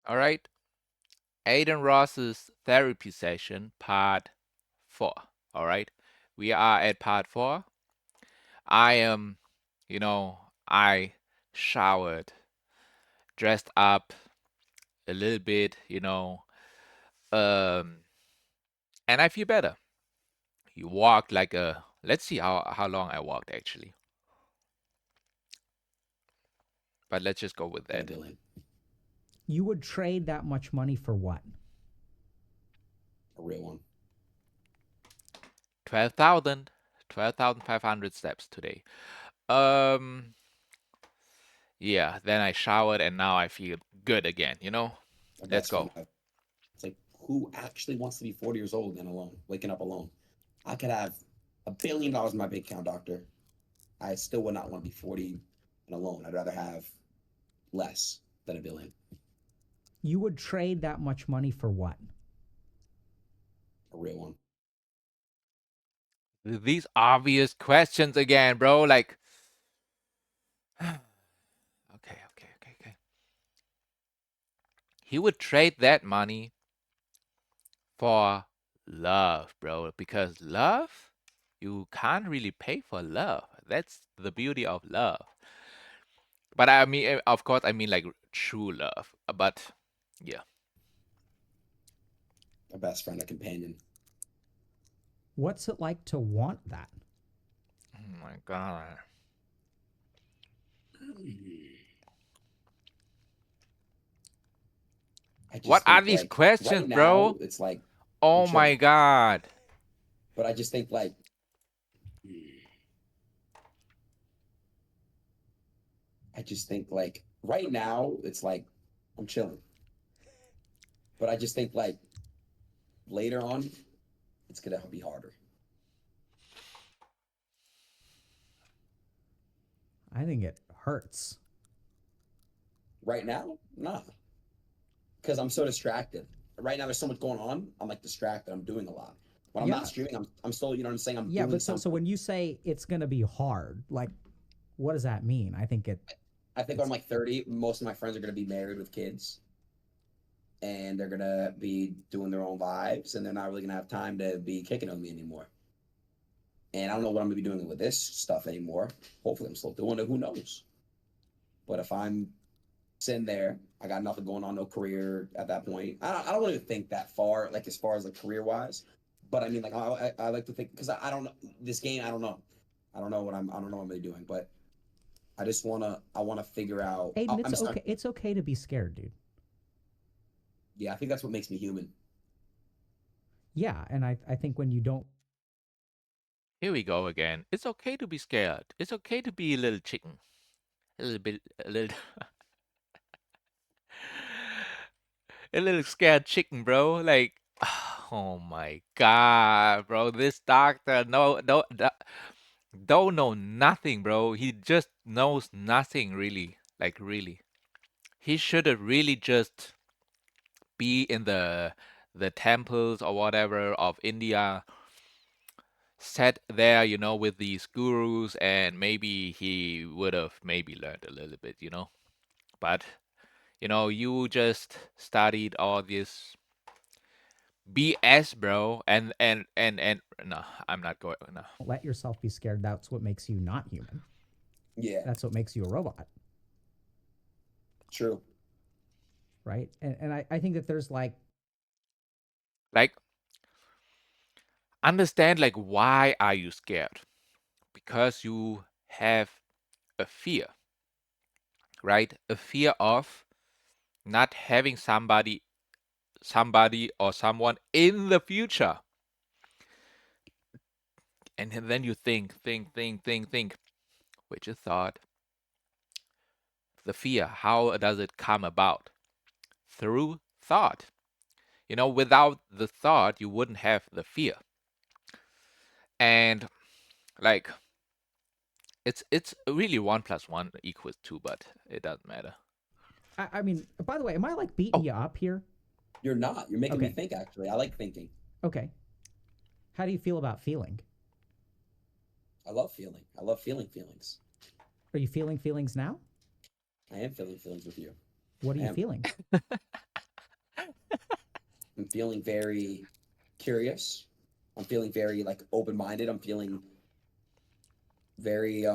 All right. Adin Ross's therapy session, part 4. All right. We are at part 4. I am, I showered, dressed up a little bit, um, and I feel better. You walked like a, let's see how long I walked actually, but let's just go with Got a that. billion. You would trade that much money for what? A real one. 12,000, 12,500 steps today. Um, yeah, then I showered and now I feel good again. My Let's best friend. go. It's like, who actually wants to be 40 years old and alone, waking up alone? I could have $1 billion in my bank account, doctor. I still would not want to be 40 and alone. I'd rather have less than a billion. You would trade that much money for what? A real one. These obvious questions again, bro. Like, okay, okay, okay, okay. He would trade that money for love, bro, because love, you can't really pay for love. That's the beauty of love. But I mean, of course, I mean like true love. But yeah. A best friend, a companion. What's it like to want that? Oh my God. I What just are think these like questions, right now bro? it's like I'm Oh my chilling, God. but I just think like right now it's like I'm chilling, but I just think like later on it's gonna be harder. I think it hurts. Right now, nah, because I'm so distracted. Right now, there's so much going on. I'm like distracted. I'm doing a lot. When I'm Yeah. not streaming, I'm still, you know what I'm saying? I'm Yeah, doing but so something. when you say it's going to be hard, like what does that mean? I think I think when I'm it's like 30, most of my friends are gonna be married with kids, and they're gonna be doing their own lives, and they're not really gonna have time to be kicking on me anymore. And I don't know what I'm gonna be doing with this stuff anymore. Hopefully, I'm still doing it. Who knows? But if I'm sitting there, I got nothing going on, no career at that point. I don't really think that far, like as far as like career wise. But I mean, like I like to think because I don't know this game. I don't know. I don't know what I'm really doing. But I wanna figure out. Aiden, it's I'm stuck. okay. It's okay to be scared, dude. Yeah, I think that's what makes me human. Yeah, and I think when you don't Here we go again. It's okay to be scared. It's okay to be a little chicken. A little bit, a little, a little scared chicken, bro. Like, oh my God, bro. This doctor, no, don't know nothing, bro. He just knows nothing, really. Like, really. He should have really just be in the temples or whatever of India, sat there, with these gurus, and maybe he would have maybe learned a little bit. But you just studied all this BS, bro, and no, I'm not going. No, let yourself be scared, that's what makes you not human. Yeah, That's what makes you a robot, true. right? And I think that there's like like understand like why are you scared? Because you have a fear, right? A fear of not having somebody or someone in the future. And then you think, which is thought, the fear, how does it come about? Through thought. Without the thought, you wouldn't have the fear. And like, it's really 1 plus 1 equals 2, but it doesn't matter. I mean, by the way, am I like beating Oh, you up here? you're not. You're making me Okay. think. Actually, I like thinking. Okay. How do you feel about feeling? I love feeling. I love feeling feelings. Are you feeling feelings now? I am feeling feelings with you. What are I you am. feeling? feeling very curious. I'm feeling very like open minded. I'm feeling very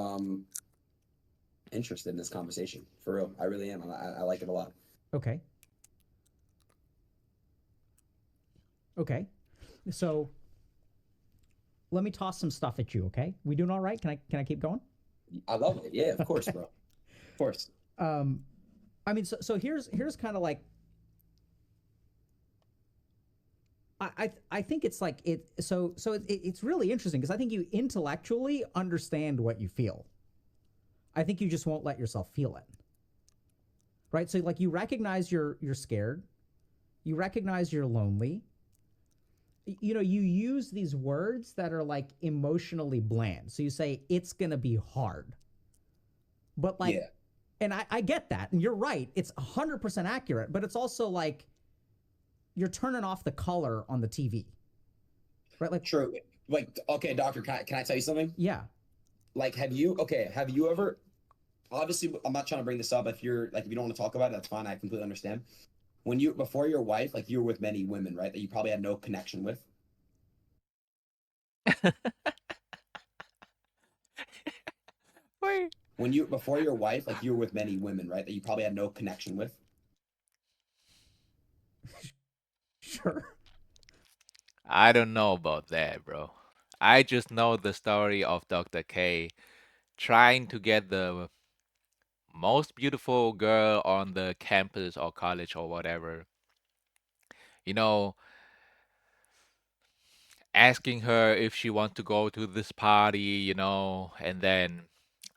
interested in this conversation for real. I really am. I like it a lot. Okay. Okay. So let me toss some stuff at you. Okay. We doing all right? Can I keep going? I love it. Yeah, of course, Okay. bro. Of course. Um, I mean, so here's kind of like I think it's like it so it's really interesting because I think you intellectually understand what you feel. I think you just won't let yourself feel it. Right? So like you recognize you're scared, you recognize you're lonely. You know, you use these words that are like emotionally bland. So you say it's going to be hard. But like Yeah. and I get that. And you're right. It's 100% accurate, but it's also like you're turning off the color on the TV. Right? Like True. Like, okay, doctor, can I tell you something? yeah. Like, have you ever, obviously, I'm not trying to bring this up. If you're like, if you don't want to talk about it, that's fine. I completely understand. When you, before your wife, like you were with many women, right? That you probably had no connection with. Wait. When you, before your wife, like you were with many women, right? That you probably had no connection with. Sure. I don't know about that, bro. I just know the story of Dr. K trying to get the most beautiful girl on the campus or college or whatever. You know, asking her if she wants to go to this party, and then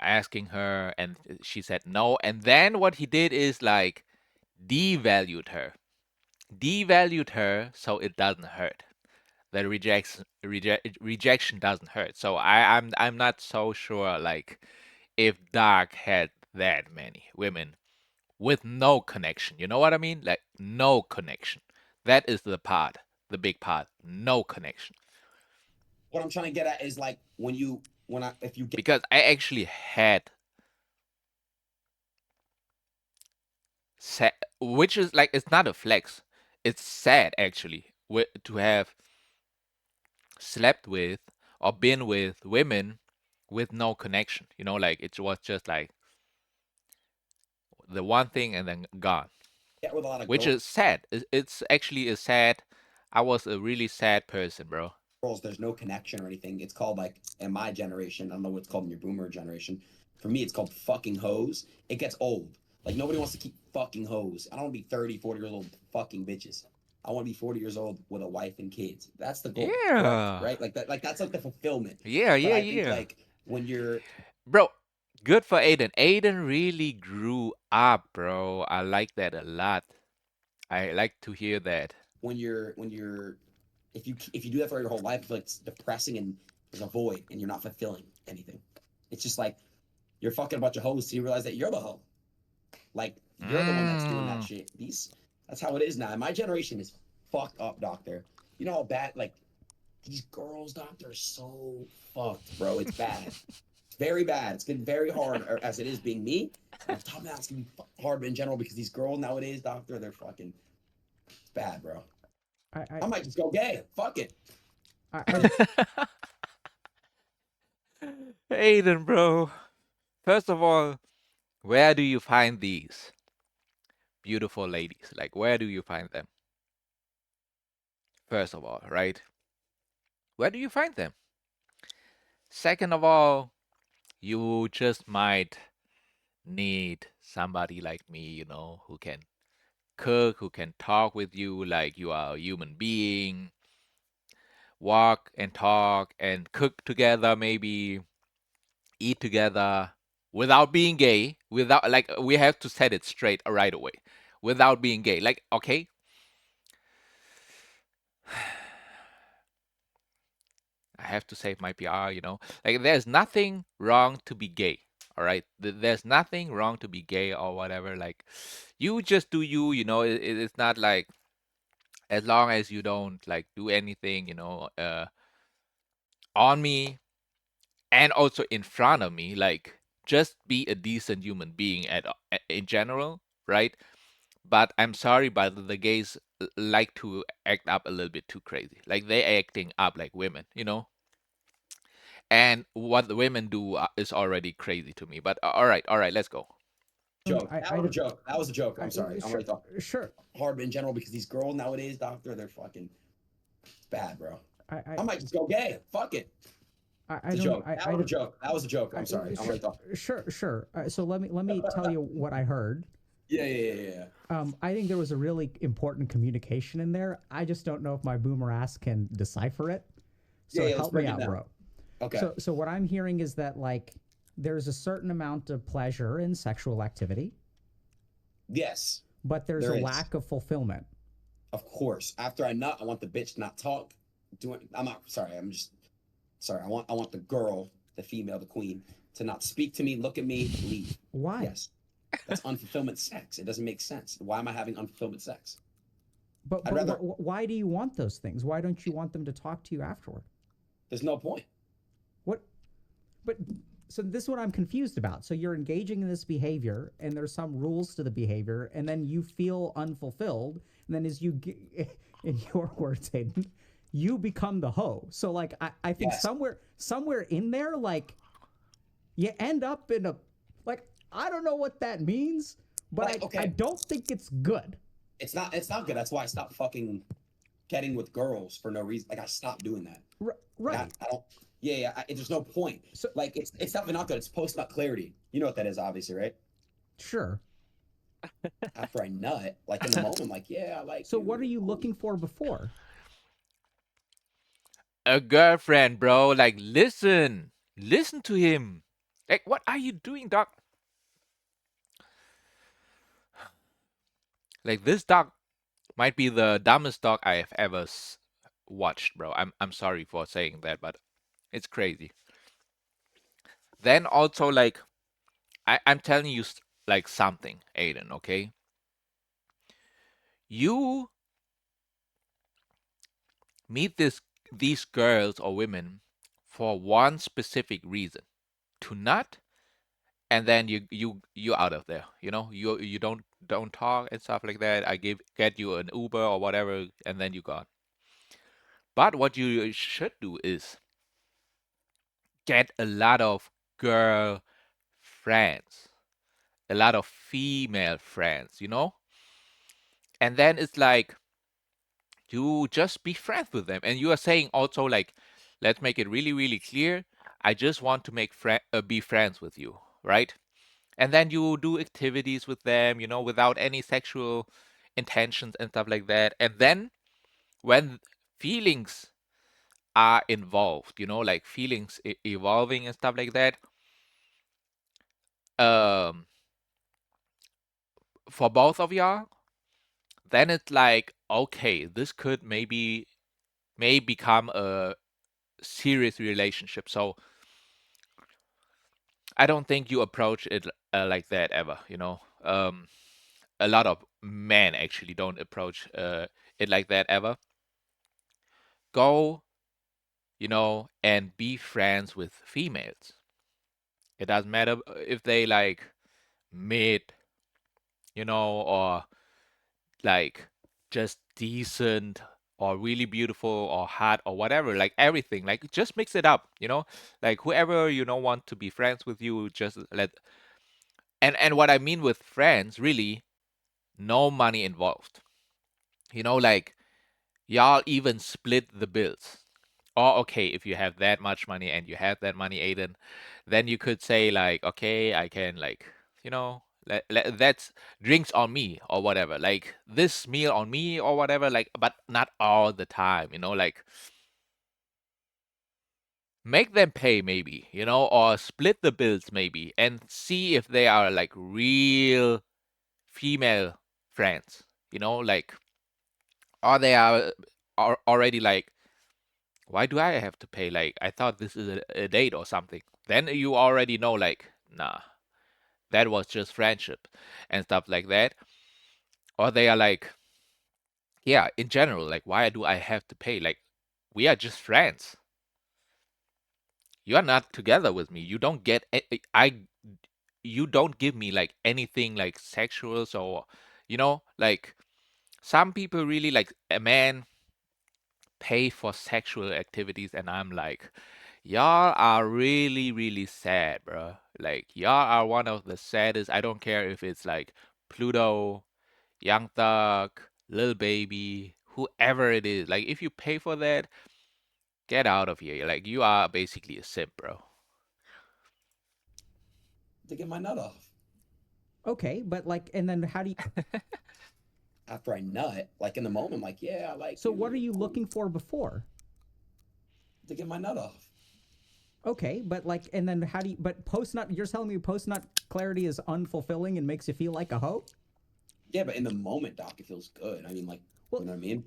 asking her and she said no. And then what he did is like devalued her. Devalued her so it doesn't hurt. The rejection doesn't hurt. So I'm not so sure like if Dark had that many women with no connection. You know what I mean? Like no connection. That is the part, the big part. No connection. What I'm trying to get at is like when I, if you get Because I actually had which is like it's not a flex. It's sad actually to have slept with or been with women with no connection. Like it was just like the one thing and then gone, with a lot of which is sad. It's actually a sad. I was a really sad person, bro. girls, there's no connection or anything. It's called like in my generation, I don't know what's called in your boomer generation. For me, it's called fucking hoes. It gets old. Like nobody wants to keep fucking hoes. I don't want to be 30, 40 years old fucking bitches. I want to be 40 years old with a wife and kids. That's the goal, correct? Yeah. Right? Like that, like that's like the fulfillment. Yeah, But yeah, I think yeah. like when you're Bro, good for Aiden. Aiden really grew up, bro. I like that a lot. I like to hear that. when you're if you do that for your whole life, I feel like it's depressing and there's a void and you're not fulfilling anything. It's just like you're fucking a bunch of hoes so you realize that you're the hoe. Like you're the one that's doing that Mm. shit. That's how it is now. And my generation is fucked up, doctor. You know how bad like these girls, doctor, are so fucked, bro. It's bad. It's very bad. It's been very hard as it is being me. And on top of that, it's gonna be hard in general because these girls nowadays, doctor, they're fucking it's bad, bro. I I I might just go gay. Fuck it. I Aiden, bro. First of all, where do you find these beautiful ladies? Like, where do you find them? First of all, right? Where do you find them? Second of all, you just might need somebody like me, who can cook, who can talk with you like you are a human being, walk and talk and cook together, maybe eat together without being gay, without like we have to set it straight right away. Without being gay. Like, okay, I have to save my PR, Like there's nothing wrong to be gay. All right. There's nothing wrong to be gay or whatever. Like you just do you, it's not like as long as you don't like do anything, on me and also in front of me, like just be a decent human being in general, right? But I'm sorry, but the gays like to act up a little bit too crazy. Like they acting up like women, you know. And what the women do is already crazy to me. But all right, let's go. Joke. I, That I was a don't. joke. That was a joke. I'm sorry. I'm Sure, really talking sure. hard in general because these girls nowadays, doctor, they're fucking. It's bad, bro. I, I might just go gay. Fuck it. I It's a don't. joke. That was a joke. That was a joke. I'm sorry. I'm Sure, really talking. sure. So let me tell you what I heard. Yeah, yeah, yeah, yeah. I think there was a really important communication in there. I just don't know if my boomer ass can decipher it. Yeah, So yeah. Let's help me break it out, down. bro. Okay. So what I'm hearing is that like there's a certain amount of pleasure in sexual activity, Yes, but there's a there is. lack of fulfillment. Of course. After I nut, I want the bitch to not talk. Doing. I'm not sorry. I'm just sorry. I want the girl, the female, the queen, to not speak to me, look at me, leave. Why? Yes. That's unfulfillment sex. It doesn't make sense. Why am I having unfulfillment sex? But I'd rather. why do you want those things? Why don't you want them to talk to you afterward? There's no point. What? But so this is what I'm confused about. So you're engaging in this behavior, and there's some rules to the behavior, and then you feel unfulfilled, and then in your words, Hayden, you become the hoe. So like I think Yes. somewhere in there, like you end up in a like I don't know what that means, but Like, I okay, don't think it's good. it's not good. That's why I stopped fucking getting with girls for no reason. Like I stopped doing that. Like, Right. I don't. Yeah, yeah. There's no point. So Like it's definitely not good. It's post nut clarity. You know what that is, obviously, right? sure. After I nut, like in the moment, like yeah, I like So you. what are You're you cool. looking for before? A girlfriend, bro. Like listen to him. Like what are you doing, doc? Like this dog might be the dumbest dog I have ever watched, bro. I'm sorry for saying that, but it's crazy. Then also like I'm telling you like something, Aiden, okay? You meet these girls or women for one specific reason. To nut and then you out of there. You know, you don't talk and stuff like that. I get you an Uber or whatever and then you gone. But what you should do is get a lot of girl friends, a lot of female friends, you know? And then it's like you just be friends with them. And you are saying also like, let's make it really, really clear. I just want to be friends with you, right? And then you do activities with them, you know, without any sexual intentions and stuff like that. And then when feelings are involved, you know, like feelings evolving and stuff like that, um, for both of y'all, then it's like, okay, this could may become a serious relationship. So I don't think you approach it like that ever, you know. A lot of men actually don't approach it like that ever. Go, you know, and be friends with females. It doesn't matter if they like mid, you know, or like just decent or really beautiful or hot or whatever, like everything. Like just mix it up, you know? Like whoever you know want to be friends with you, just let and what I mean with friends, really, no money involved. You know, like y'all even split the bills. Or okay, if you have that much money and you have that money, Aiden, then you could say like, okay, I can like, you know, that's drinks on me or whatever. Like this meal on me or whatever. Like, but not all the time. You know, like make them pay maybe. You know, or split the bills maybe, and see if they are like real female friends. You know, like or they are already like why do I have to pay? Like, I thought this is a date or something. Then you already know, like, nah, that was just friendship and stuff like that. Or they are like, yeah, in general, like, why do I have to pay? Like, we are just friends. You are not together with me. You don't get, you don't give me like anything like sexual. So Like some people really like a man pay for sexual activities, and I'm like, y'all are really, really sad, bro. Like y'all are one of the saddest. I don't care if it's like Pluto, Young Thug, Lil Baby, whoever it is. Like if you pay for that, get out of here. Like you are basically a simp, bro. To get my nut off. Okay, but like, and then how do you? After I nut, like in the moment, I'm like, yeah, I like So you. what are You're you cool. looking for before? To get my nut off. Okay, but like, and then how do you? But post nut, you're telling me post nut clarity is unfulfilling and makes you feel like a hoe? Yeah, but in the moment, Doc, it feels good. I mean, like, Well, you know what I mean?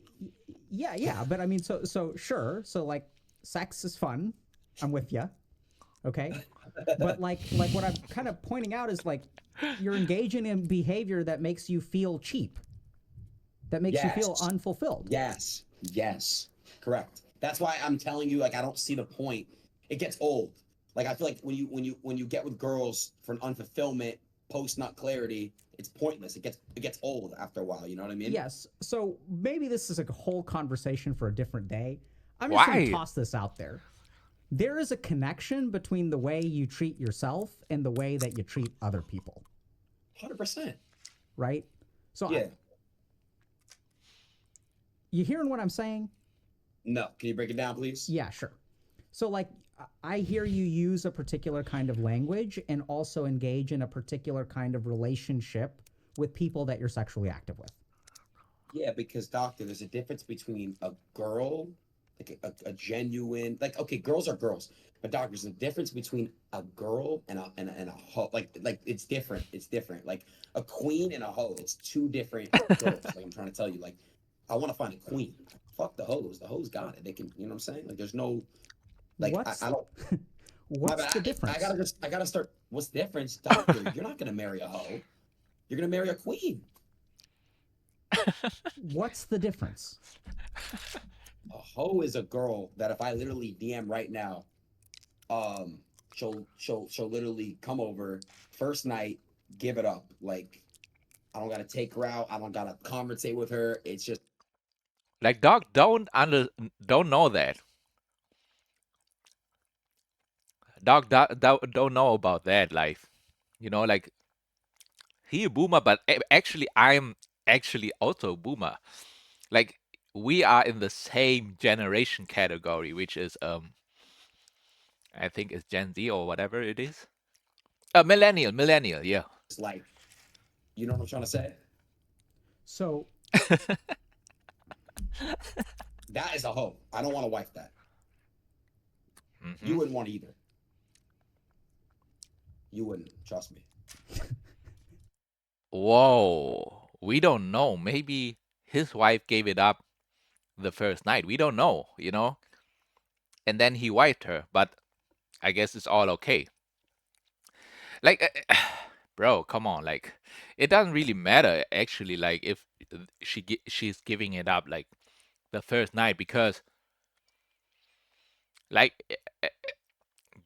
yeah, but I mean, so sure, so like, sex is fun. I'm with you. Okay, but like what I'm kind of pointing out is like, you're engaging in behavior that makes you feel cheap, that makes you feel Yes. unfulfilled. Yes. Yes. Correct. That's why I'm telling you, like, I don't see the point. It gets old. Like, I feel like when you get with girls for an unfulfillment, post nut clarity, it's pointless. It gets old after a while. You know what I mean? Yes, so maybe this is a whole conversation for a different day. I'm just going to Why? toss this out there. There is a connection between the way you treat yourself and the way that you treat other people, 100%. right? So Yeah. you hearing what I'm saying? No. Can you break it down, please? Yeah, sure. So like, I hear you use a particular kind of language and also engage in a particular kind of relationship with people that you're sexually active with. Yeah, because doctor, there's a difference between a girl, like a genuine, like okay, girls are girls, but doctor, there's a difference between a girl and a hoe. Like it's different. It's different. Like a queen and a hoe, it's two different girls. Like I'm trying to tell you, like I want to find a queen. Fuck the hoes. The hoes got it. They can, you know what I'm saying? Like there's no, like What's I don't. My what's the bad. I difference? gotta just I gotta start. What's the difference, doctor? You're not gonna marry a hoe. You're gonna marry a queen. What's the difference? A hoe is a girl that if I literally DM right now, um, she'll literally come over first night, give it up. Like I don't gotta take her out. I don't gotta conversate with her. It's just Like dog don't know that. Dog don't know about that life. Like he a boomer, but actually I'm actually also a boomer. Like we are in the same generation category, which is I think it's Gen Z or whatever it is. Millennial, yeah. like, you know what I'm trying to say? So That is a hoe. I don't want to wife that. Hmm. You wouldn't want either. You wouldn't. Trust me. Whoa, we don't know. Maybe his wife gave it up the first night. We don't know. And then he wiped her, but I guess it's all okay. Like, bro, come on. Like, it doesn't really matter actually. Like, if she's giving it up like the first night because like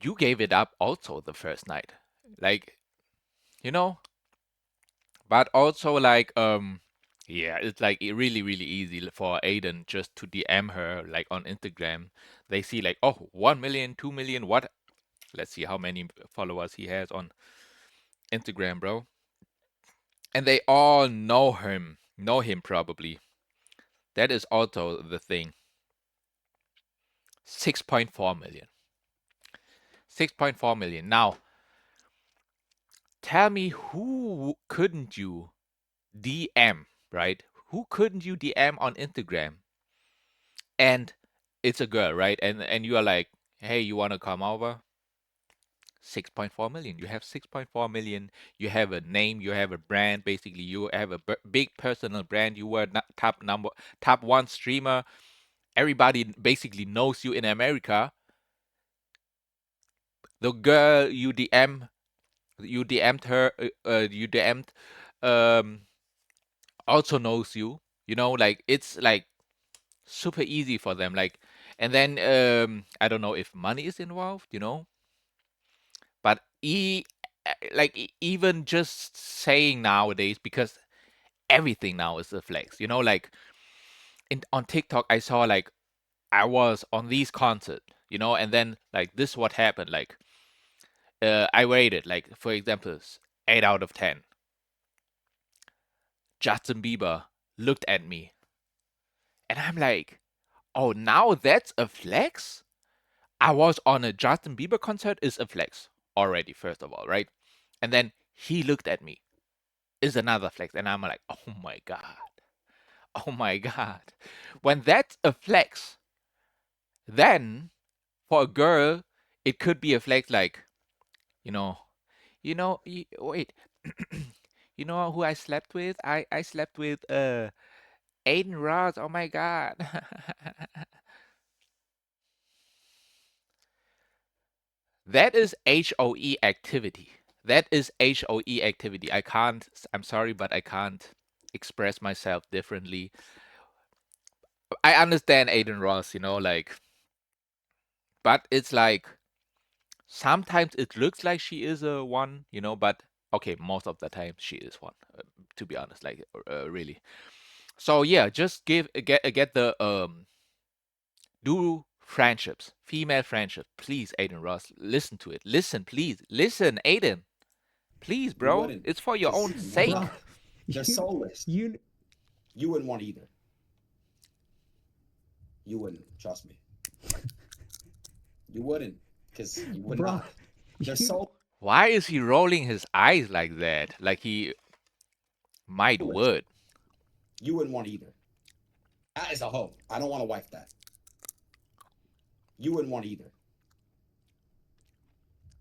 you gave it up also the first night. Like, you know. But also like yeah, it's like really really easy for Adin just to DM her like on Instagram. They see like, oh, 1 million, 2 million, what? Let's see how many followers he has on Instagram, bro. And they all know him probably. That is also the thing. 6.4 million. 6.4 million. Now, tell me who couldn't you DM, right? Who couldn't you DM on Instagram? And it's a girl, right? And you are like, hey, you want to come over? 6.4 million. You have 6.4 million. You have a name. You have a brand. Basically, you have a big personal brand. You were top one streamer. Everybody basically knows you in America. The girl you DM'd her, you DM'd, um, also knows you. Like it's like super easy for them. Like, and then I don't know if money is involved. But like even just saying nowadays, because everything now is a flex. You know, like on TikTok, I saw like I was on these concert, you know, and then like this what happened. Like I rated like for example 8 out of 10. Justin Bieber looked at me, and I'm like, oh, now that's a flex. I was on a Justin Bieber concert is a flex already, first of all, right? And then he looked at me is another flex, and I'm like, oh my god, oh my god. When that's a flex, then for a girl, it could be a flex like, you know, wait, you know who I slept with? I slept with Aiden Ross. Oh my god. That is HOE activity. That is HOE activity. I can't, I'm sorry, but I can't express myself differently. I understand Aiden Ross, you know, like, but it's like sometimes it looks like she is a one, you know, but okay, most of the time she is one, to be honest, like, really. So yeah, just get the do friendships, female friendships, please, Aiden Ross, listen to it. Listen, please, listen, Aiden. Please, You bro. wouldn't, It's for your because own you would Bro, sake. not. They're you soulless. you You wouldn't want either. You wouldn't. Trust me. You wouldn't, because you would bro, not. They're you Why is he rolling his eyes like that? Like he might soulless. would. You wouldn't want either. That is a hoe. I don't want to wife that. You wouldn't want either.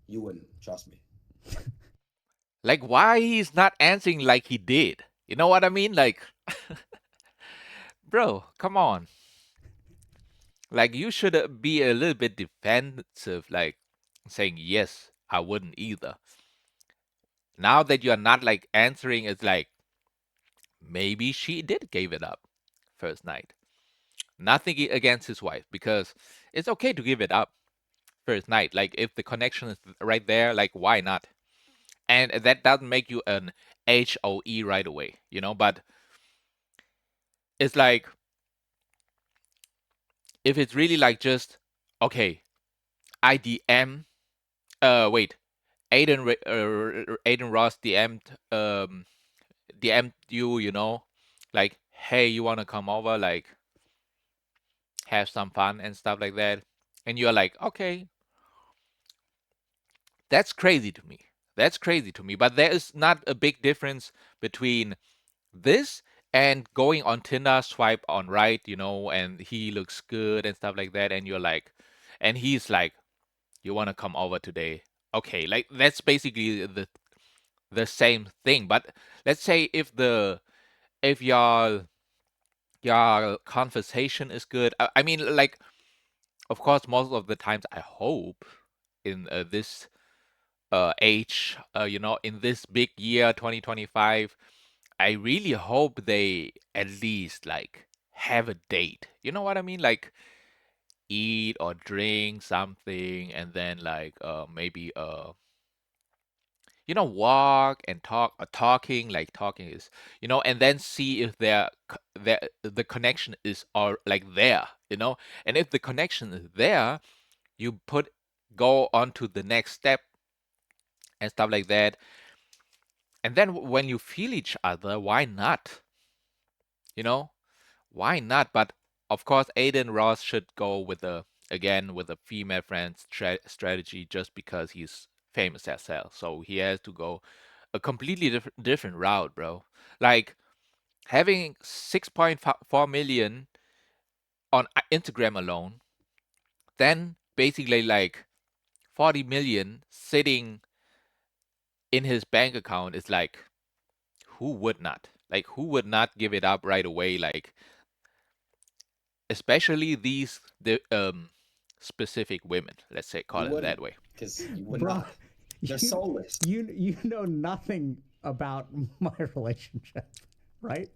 You wouldn't. Trust me. Like why he's not answering like he did. You know what I mean? Like, bro, come on. Like you should be a little bit defensive, like saying yes, I wouldn't either. Now that you're not like answering, it's like maybe she did give it up first night. Nothing against his wife because it's okay to give it up first night. Like if the connection is right there, like why not? And that doesn't make you an HOE right away, you know. But it's like if it's really like just okay, I DM. Wait, Aiden Ross DM'd you, you know, like hey, you wanna come over, like have some fun and stuff like that, and you're like okay, that's crazy to me. That's crazy to me. But there is not a big difference between this and going on Tinder, swipe on right, you know, and he looks good and stuff like that, and you're like, and he's like, you want to come over today? Okay, like that's basically the same thing. But let's say if your conversation is good, I mean, like, of course, most of the times, I hope in this age, you know, in this big year, 2025. I really hope they at least like have a date. You know what I mean? Like eat or drink something and then like maybe you know walk and talk talking like talking is you know and then see if the connection is all like there, you know? And if the connection is there, you put go on to the next step and stuff like that. And then when you feel each other, why not? You know? Why not? But of course, Aiden Ross should go with a again with a female friend strategy just because he's famous as hell. So he has to go a completely different route, bro. Like having 6.4 million on Instagram alone, then basically like 40 million sitting in his bank account is like who would not? Like who would not give it up right away? Like especially specific women, let's say You call it wouldn't, that way. because you would bro, not. They're you soulless. you know nothing about my relationship, right?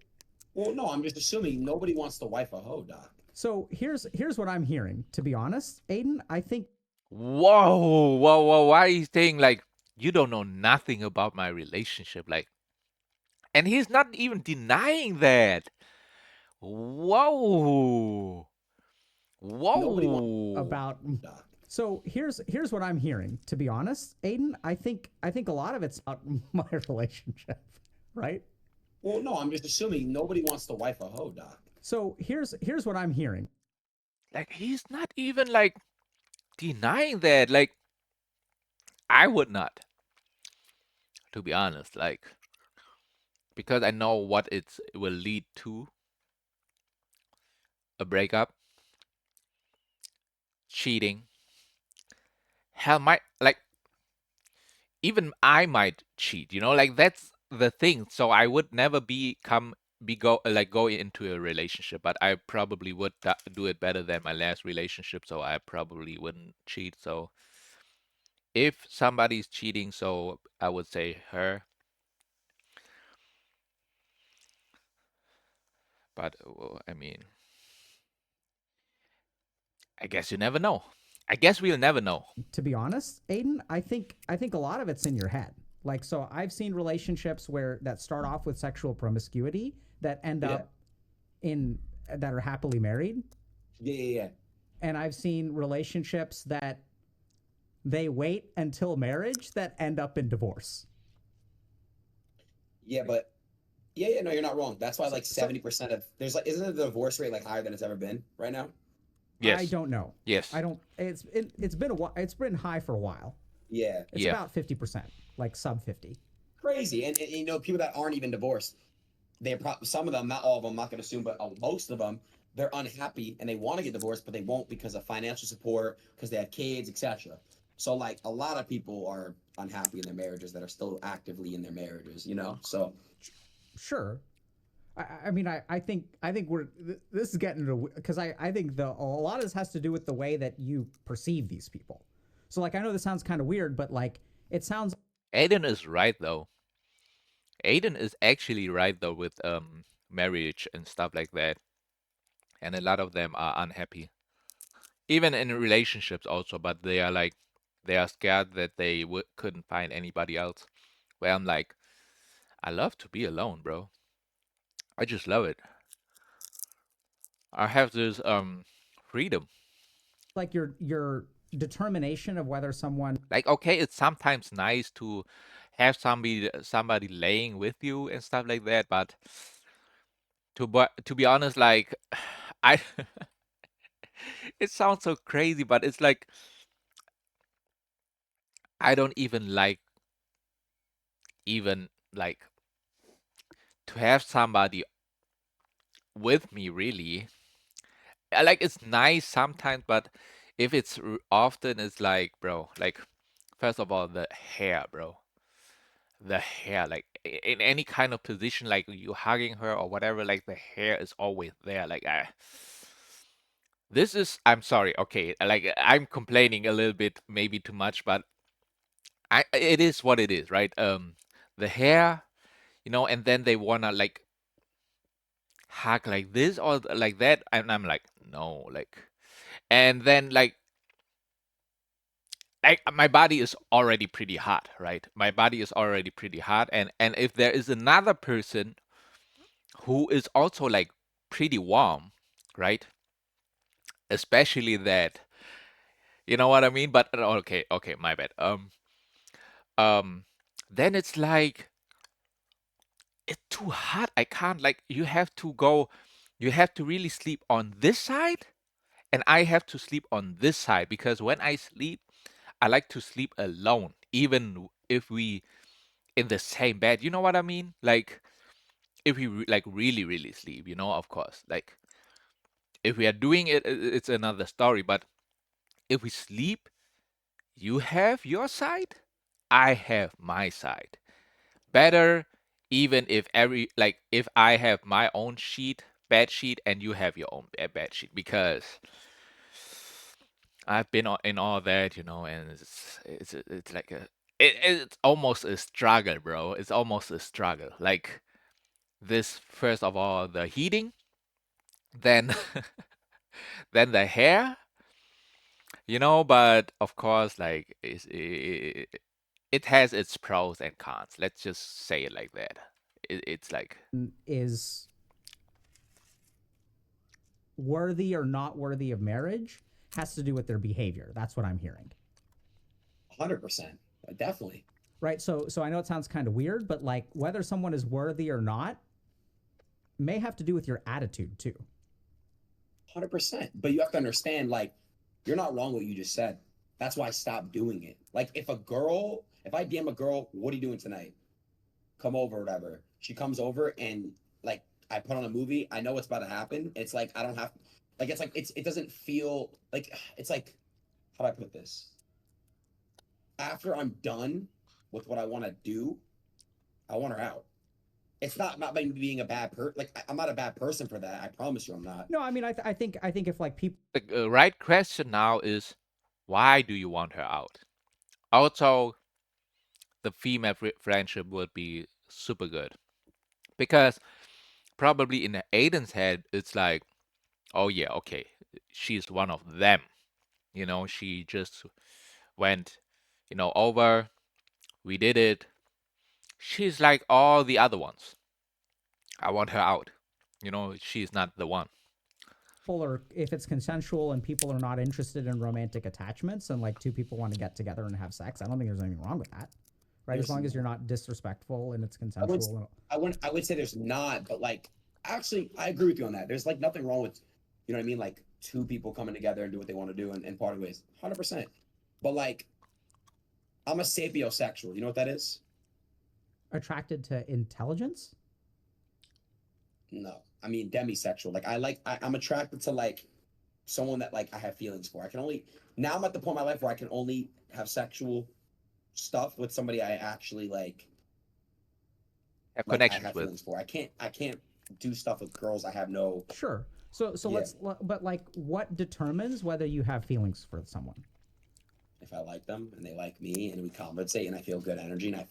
Well, no, I'm just assuming nobody wants to wife a hoe, Doc. So here's what I'm hearing. To be honest, Aiden, I think Whoa, why are you saying like you don't know nothing about my relationship? Like And he's not even denying that. Whoa. Nobody wants Whoa. about. Doc. So here's what I'm hearing. To be honest, Aiden, I think a lot of it's about my relationship, right? Well, no, I'm just assuming nobody wants to wife a hoe, Doc. So here's what I'm hearing. Like, he's not even like denying that. Like, I would not, to be honest. Like, because I know what it will lead to: a breakup, cheating. Hell, might like even I might cheat. Like that's the thing. So I would never go into a relationship, but I probably would do it better than my last relationship. So I probably wouldn't cheat. So if somebody's cheating, so I would say her. But I mean, I guess you never know. I guess we'll never know. To be honest, Aiden, I think a lot of it's in your head. Like, so I've seen relationships where that start off with sexual promiscuity that end Yeah. up in that are happily married, Yeah. and I've seen relationships that they wait until marriage that end up in divorce. Yeah, but yeah, no, you're not wrong. That's why So, like 70% of there's like isn't the divorce rate like higher than it's ever been right now? I Yes. don't know. Yes. I don't. It's been a while. It's been high for a while. Yeah. It's Yeah. about 50%, like sub 50. Crazy. And people that aren't even divorced, some of them, not all of them, I'm not going to assume, but most of them, they're unhappy and they want to get divorced, but they won't because of financial support, because they have kids, etc. So like a lot of people are unhappy in their marriages that are still actively in their marriages. So Sure. I mean, I think this is getting to, because I think a lot of this has to do with the way that you perceive these people. So like, I know this sounds kind of weird, but like, it sounds Aiden is right though. Aiden is actually right though with marriage and stuff like that. And a lot of them are unhappy. Even in relationships also, but they are scared that they couldn't find anybody else. Where I'm like, I love to be alone, bro. I just love it. I have this freedom. like your determination of whether someone Like, okay, it's sometimes nice to have somebody laying with you and stuff like that, but to be honest, like I it sounds so crazy, but it's like I don't even like even like to have somebody with me really. Like it's nice sometimes, but if it's often, it's like, bro, like first of all, the hair, bro, the hair, like in any kind of position, like you hugging her or whatever, like the hair is always there. Like this is, I'm sorry, okay, like I'm complaining a little bit, maybe too much, but it is what it is, right? The hair, and then they wanna like hug like this or like that, and I'm like, no, like, and then like my body is already pretty hot, right? My body is already pretty hot, and if there is another person who is also like pretty warm, right? Especially that, you know what I mean? But okay, okay, my bad. Um, then it's like it's too hot. I can't like you have to really sleep on this side, and I have to sleep on this side because when I sleep, I like to sleep alone, even if we in the same bed. You know what I mean? Like if we like really really sleep, of course. Like if we are doing it, it's another story. But if we sleep, you have your side, I have my side. Better even if if I have my own bed sheet, and you have your own bed sheet because I've been in all that, and it's like it's almost a struggle, bro. It's almost a struggle. Like this, first of all, the heating, then then the hair, but of course, like it has its pros and cons. Let's just say it like that. It's like is worthy or not worthy of marriage has to do with their behavior. That's what I'm hearing. 100%. Definitely. Right? So I know it sounds kind of weird, but like whether someone is worthy or not may have to do with your attitude too. 100%. But you have to understand, like, you're not wrong what you just said. That's why I stopped doing it. Like, if I DM a girl, what are you doing tonight? Come over, or whatever. She comes over and, like, I put on a movie. I know what's about to happen. It's like, I don't have, like, it doesn't feel like, it's like, how do I put this? After I'm done with what I want to do, I want her out. It's not by me being a bad person. Like, I'm not a bad person for that. I promise you, I'm not. No, I mean, I think if like people, the right question now is, why do you want her out? Also, the female friendship would be super good because probably in Aiden's head, it's like, oh yeah, okay, she's one of them. She just went, over. We did it. She's like all the other ones. I want her out. She's not the one. are, if it's consensual and people are not interested in romantic attachments and like two people want to get together and have sex, I don't think there's anything wrong with that. Right? As long as you're not disrespectful and it's I would consensual. I would say there's not, but like actually I agree with you on that. There's like nothing wrong with, you know what I mean, like two people coming together and do what they want to do in party ways. 100%. But like I'm a sapiosexual. You know what that is? Attracted to intelligence? No. I mean demisexual. Like I'm attracted to like someone that like I have feelings for. I can only now I'm at the point in my life where I can only have sexual stuff with somebody I actually Have like I connections have with. feelings for. I can't do stuff with girls I have no. Sure. So Yeah. but like, what determines whether you have feelings for someone? If I like them and they like me and we compensate and I feel good energy and I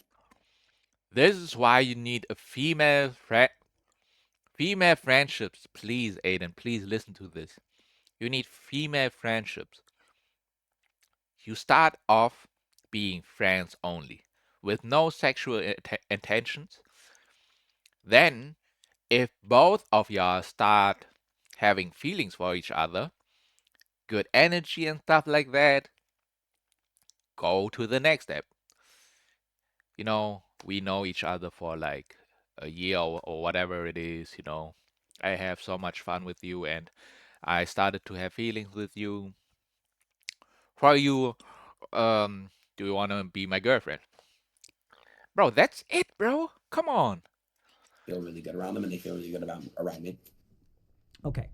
This is why you need a female friendships. Please, Aiden, please listen to this. You need female friendships. You start off being friends only, with no sexual intentions. Then, if both of y'all start having feelings for each other, good energy and stuff like that, go to the next step. We know each other for like a year or whatever it is. I have so much fun with you, and I started to have feelings with you. For you, do you want to be my girlfriend? Bro, that's it, bro. Come on. feel really good around them and they feel really good around me. Okay.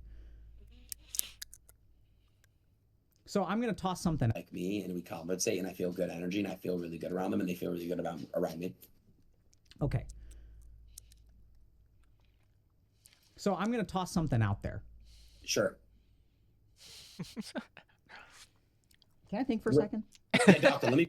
So I'm gonna toss something. Like me and we compensate and I feel good energy and I feel really good around them and they feel really good around me. Okay. So I'm gonna toss something out there. Sure. Can I think for a second? Yeah, doctor, let me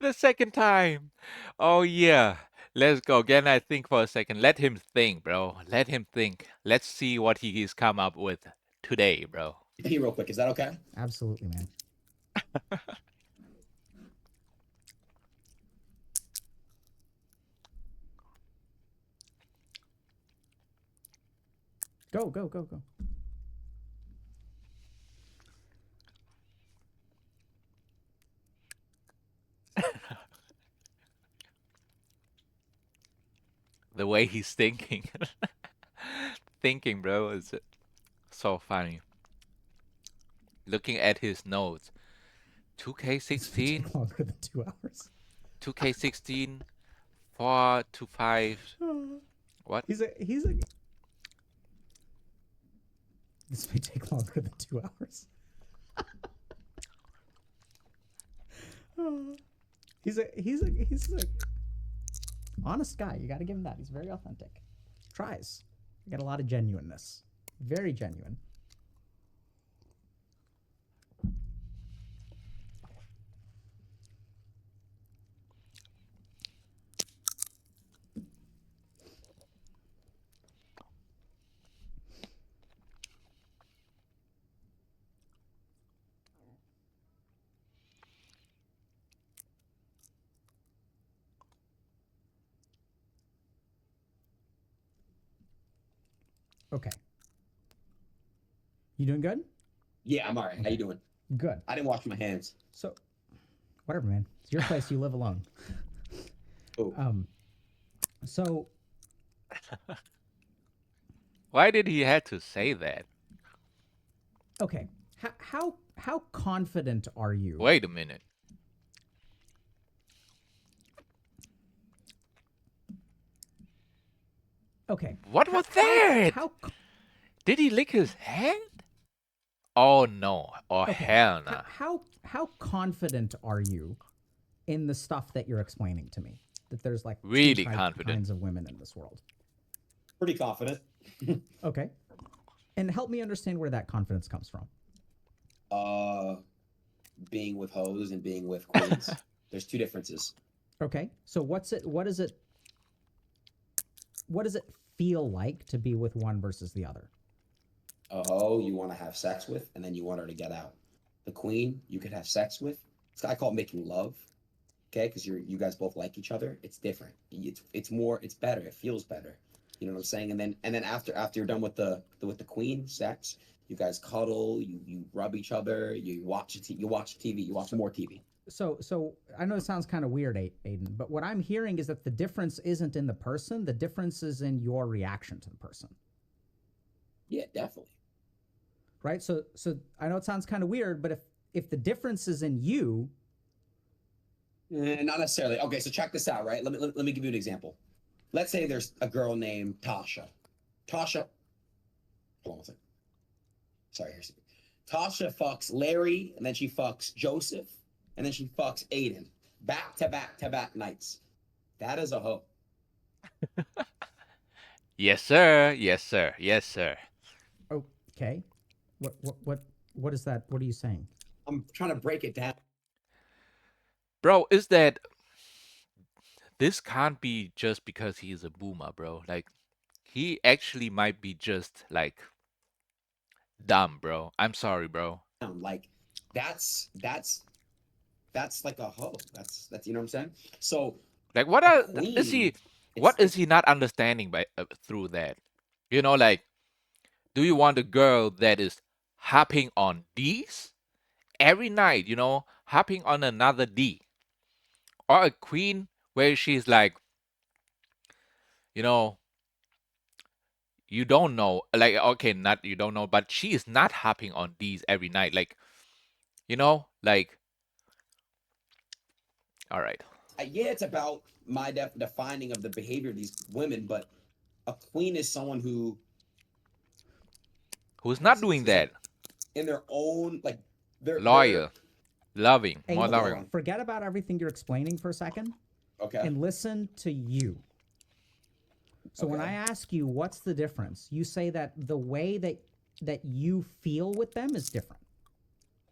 The second time. Oh, yeah. Let's go. Can I think for a second? Let him think, bro. Let him think. Let's see what he's come up with today, bro. pee real quick. Is that okay? Absolutely, man. Go, go, go, go. The way he's thinking. Thinking, bro, is so funny. Looking at his notes. This may 2K16, take longer than 2 hours. 2K16, 4 to 5. What? He's a. This may take longer than 2 hours. He's a honest guy. You got to give him that. He's very authentic. Tries. You got a lot of genuineness. Very genuine. Okay. You doing good? Yeah, I'm all right. How you doing? Good. I didn't wash my hands. So, whatever, man. It's your place. You live alone. Oh, Um. So, Why did he have to say that? okay. How confident are you? Wait a minute. Okay. What was that? How Did he lick his hand? Oh no. Oh okay. hell How nah. how confident are you in the stuff that you're explaining to me? That there's like two Really confident. kinds of women in this world. pretty confident. Okay. And help me understand where that confidence comes from. uh, being with hoes and being with queens. There's two differences. Okay. So what does it feel like to be with one versus the other? A hoe you want to have sex with, and then you want her to get out. The queen you could have sex with. I call it making love. Okay, because you guys both like each other. It's different. It's more. It's better. It feels better. You know what I'm saying? And then after you're done with the queen sex, you guys cuddle. You rub each other. You watch you watch TV. You watch more TV. So I know it sounds kind of weird, Aiden, but what I'm hearing is that the difference isn't in the person, the difference is in your reaction to the person. Yeah, definitely. Right? So I know it sounds kind of weird, but if the difference is in you, Not necessarily. Okay, so check this out, right? Let me give you an example. Let's say there's a girl named Tasha. Tasha, hold on one second. Sorry, here's Tasha fucks Larry, and then she fucks Joseph, and then she fucks Aiden. Back to back to back nights. That is a hoe. Yes sir. Yes sir. Yes sir. okay. What is that? What are you saying? I'm trying to break it down. Bro, is that this can't be just because he's a boomer, bro. Like he actually might be just like dumb, bro. I'm sorry, bro. Like that's that's like a hoe. That's you know what I'm saying. So Like a queen, what is it's he not understanding by through that? You know, like do you want a girl that is hopping on D's every night, you know, hopping on another D? Or a queen where she's like, you know, you don't know, like, okay, not you don't know, but she is not hopping on D's every night. Like, you know, like, all right. yeah, it's about my defining of the behavior of these women, but a queen is someone who Who's how do I not say this? doing It's like that? in their own like they're Loyal, loving, more Aiden, okay. Hold loving. on. forget about everything you're explaining for a second Okay. and listen to you. So when I ask you what's the difference, you say that the way that you feel with them is different,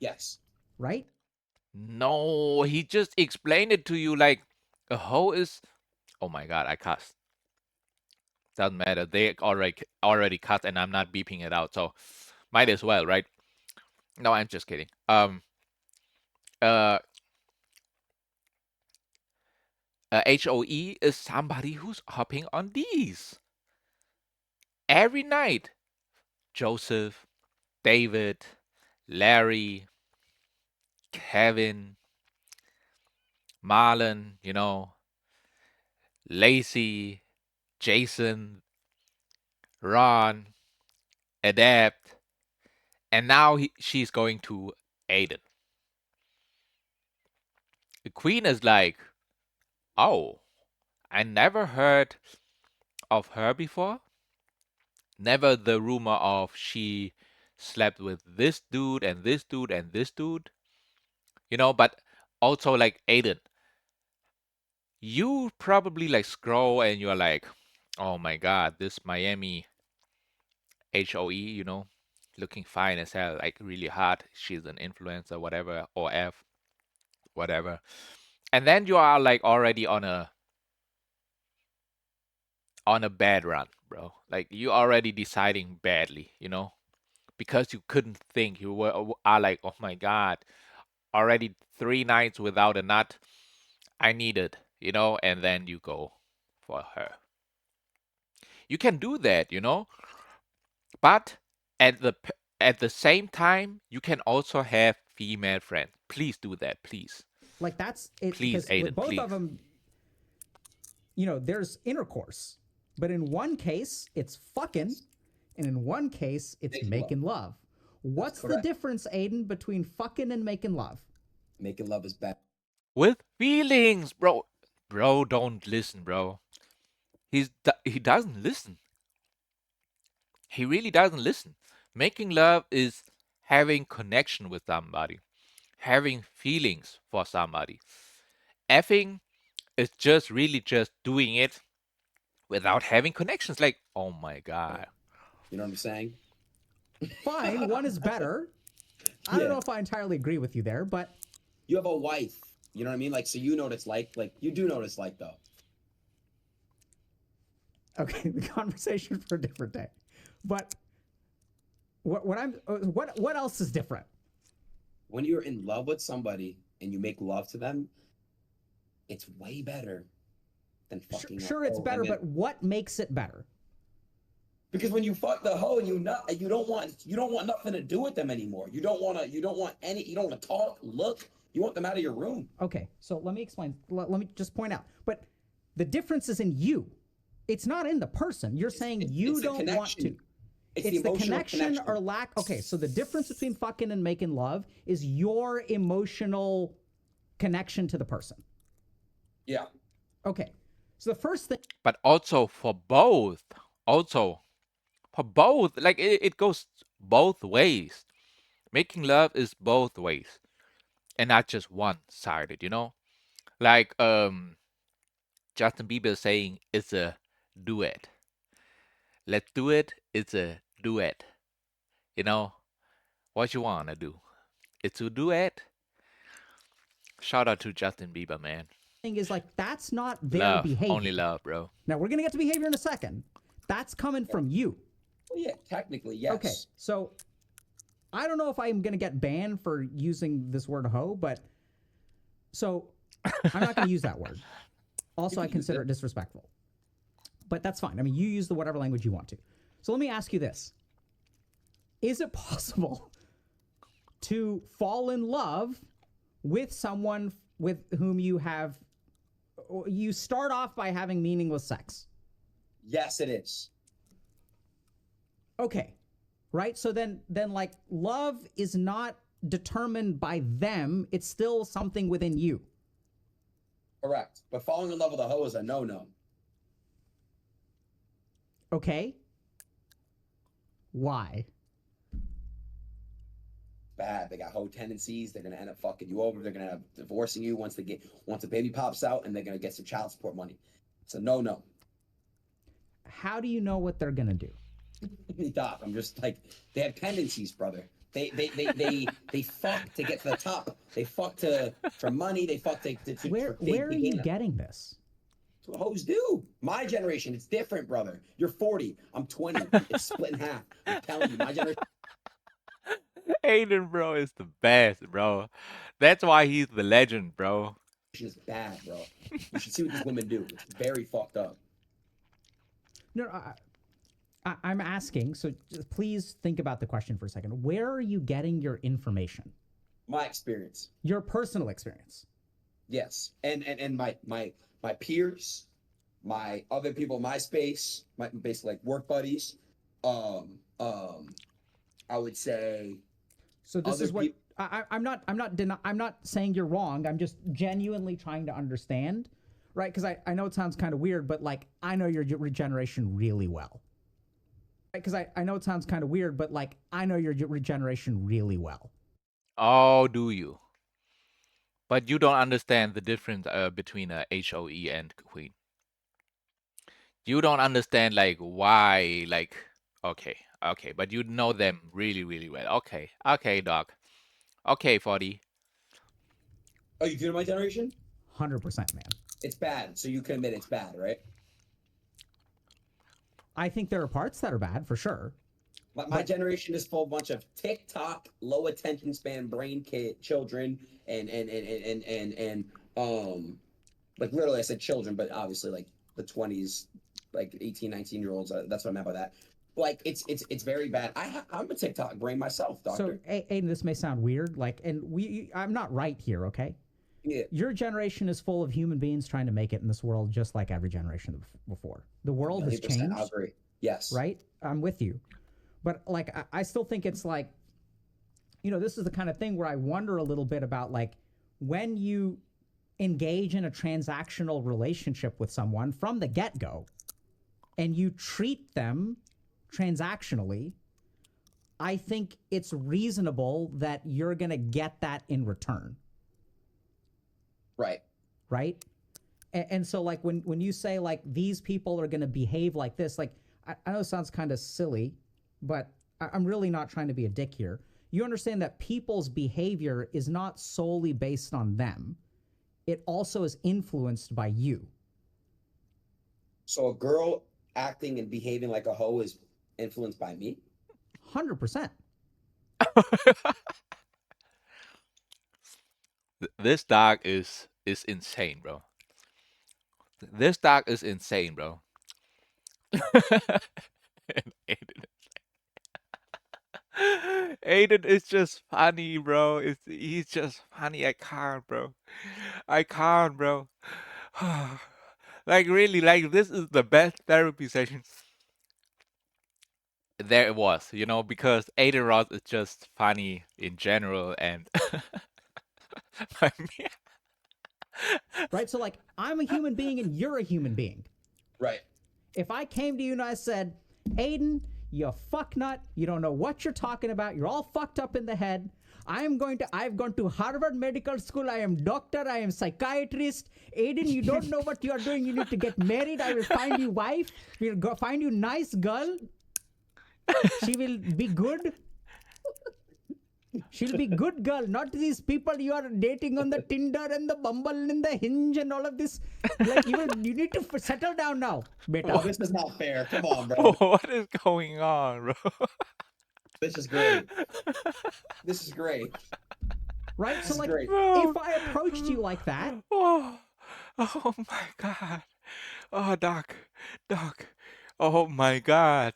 Yes. right? No, he just explained it to you like a hoe is. Oh my god, I cussed. Doesn't matter. They already cut, and I'm not beeping it out, so might as well, right? No, I'm just kidding. Uh, HOE is somebody who's hopping on these every night. Joseph, David, Larry, Kevin, Marlon, you know, Lacey, Jason, Ron, Adapt, and now she's going to Aiden. The queen is like, oh, I never heard of her before. Never the rumor of she slept with this dude and this dude and this dude. You know, but also like Aiden, you probably like scroll and you're like, oh my god, this Miami HOE, you know, looking fine as hell, like really hot. She's an influencer, whatever, or F, whatever. And then you are like already on a bad run, bro. Like you already deciding badly, you know, because you couldn't think. You are like, oh my god, already 3 nights without a nut. I need it, you know, and then you go for her. You can do that, you know. But at the same time, you can also have female friends. Please do that, please. Like that's it, Please, because with Aiden, both of please. them, there's intercourse, but in one case it's fucking, and in one case it's Making love. making love. What's the correct. difference, Aiden, between fucking and making love? Making love is bad. With feelings, bro. Bro, don't listen, bro. He doesn't listen. He really doesn't listen. Making love is having connection with somebody, having feelings for somebody. Effing is just really just doing it without having connections. Like, oh my god. You know what I'm saying? Fine, one is better. I don't know if I entirely agree with you there, but You have a wife. You know what I mean? Like, so you know what it's like. Like, you do know what it's like, though. okay, the conversation for a different day. But what else is different? When you're in love with somebody and you make love to them, it's way better than fucking. Sure, it's better, but what makes it better? Because when you fuck the hoe and you don't want nothing to do with them anymore. You don't want to talk, look. You want them out of your room. Okay, so let me explain. Let me just point out. But the difference is in you. It's not in the person. You're saying you don't want to. It's the connection or lack. Okay, so the difference between fucking and making love is your emotional connection to the person. Yeah. Okay, so the first thing. But also for both. Also for both. Like it goes both ways. Making love is both ways. And not just one sided, Like Justin Bieber saying it's a duet. Let's do it, it's a duet. You know, what you wanna do? It's a duet. Shout out to Justin Bieber, man. Thing is like that's not their Love, behavior. only love, bro. Now we're gonna get to behavior in a second. That's coming from you. Well, yeah, technically, yes. Okay, so I don't know if I'm gonna get banned for using this word hoe, but so I'm not gonna use that word. Also, I consider it disrespectful. But that's fine. I mean, you use the whatever language you want to. So let me ask you this. Is it possible to fall in love with someone with whom you start off by having meaningless sex? Yes, it is. Okay. Right? So then like love is not determined by them. It's still something within you. Correct. But falling in love with a hoe is a no-no. Okay. Why? Bad. They got hoe tendencies. They're gonna end up fucking you over. They're gonna end up divorcing you once a baby pops out, and they're gonna get some child support money. It's a no-no. How do you know what they're gonna do? Doc, I'm just like, they have tendencies, brother. They fuck to get to the top. They fuck for money. They fuck to Where are you getting this? That's what hoes do. My generation, it's different, brother. You're 40. I'm 20. It's split in half. I'm telling you, my generation Aiden, bro, is the best, bro. That's why he's the legend, bro. is bad, bro. You should see what these women do. It's very fucked up. No, I'm asking, so please think about the question for a second. Where are you getting your information? My experience. Your personal experience. Yes. And my peers, my other people in my space, my basically like work buddies. I would say. So this is what I'm not saying you're wrong. I'm just genuinely trying to understand, right? Because I know it sounds kind of weird, but like I know your regeneration really well. Because I know it sounds kind of weird, but like I know your regeneration really well. Oh, do you? But you don't understand the difference between a HOE and queen. You don't understand like why, like, okay, but you know them really, really well. Okay, dog. Okay, 40. Oh, you do my generation? 100%, man. It's bad. So you can admit it's bad, right? I think there are parts that are bad for sure. My generation is full of a bunch of TikTok, low attention span, brain children, and like literally I said children, but obviously like the 20s, like 18, 19-year-olds. That's what I meant by that. like it's very bad. I'm a TikTok brain myself, So, doctor. Aiden, this may sound weird, like, and I'm not right here, okay? Yeah, Your generation is full of human beings trying to make it in this world, just like every generation before. The world has 1,000,000%. I changed, agree. Yes. right? I'm with you, but like, I still think it's like, this is the kind of thing where I wonder a little bit about like when you engage in a transactional relationship with someone from the get go, and you treat them transactionally. I think it's reasonable that you're going to get that in return. Right. Right. And so like when you say like these people are going to behave like this, like I know it sounds kind of silly, but I'm really not trying to be a dick here. You understand that people's behavior is not solely based on them. It also is influenced by you. So a girl acting and behaving like a hoe is influenced by me? 100%. This dog is insane, bro. This dog is insane, bro. And Aiden is just funny, bro. He's just funny. I can't, bro. I can't, bro. Like really, like this is the best therapy session there it was, because Aiden Ross is just funny in general, and I mean, Right. So like I'm a human being and you're a human being. Right. If I came to you and I said, Aiden, you fucknut, you don't know what you're talking about, you're all fucked up in the head. I've gone to Harvard Medical School, I am doctor, I am psychiatrist. Aiden, you don't know what you are doing, you need to get married, I will find you wife, we'll go find you nice girl. She will be good. She'll be good girl, not these people you are dating on the Tinder and the Bumble and the Hinge and all of this. Like you need to settle down now, beta. Oh, this is not fair. Come on, bro. what is going on, bro? This is great. This is great. Right? This So is like great. if I approached you like that, Oh my God. Oh, Doc. Oh my God.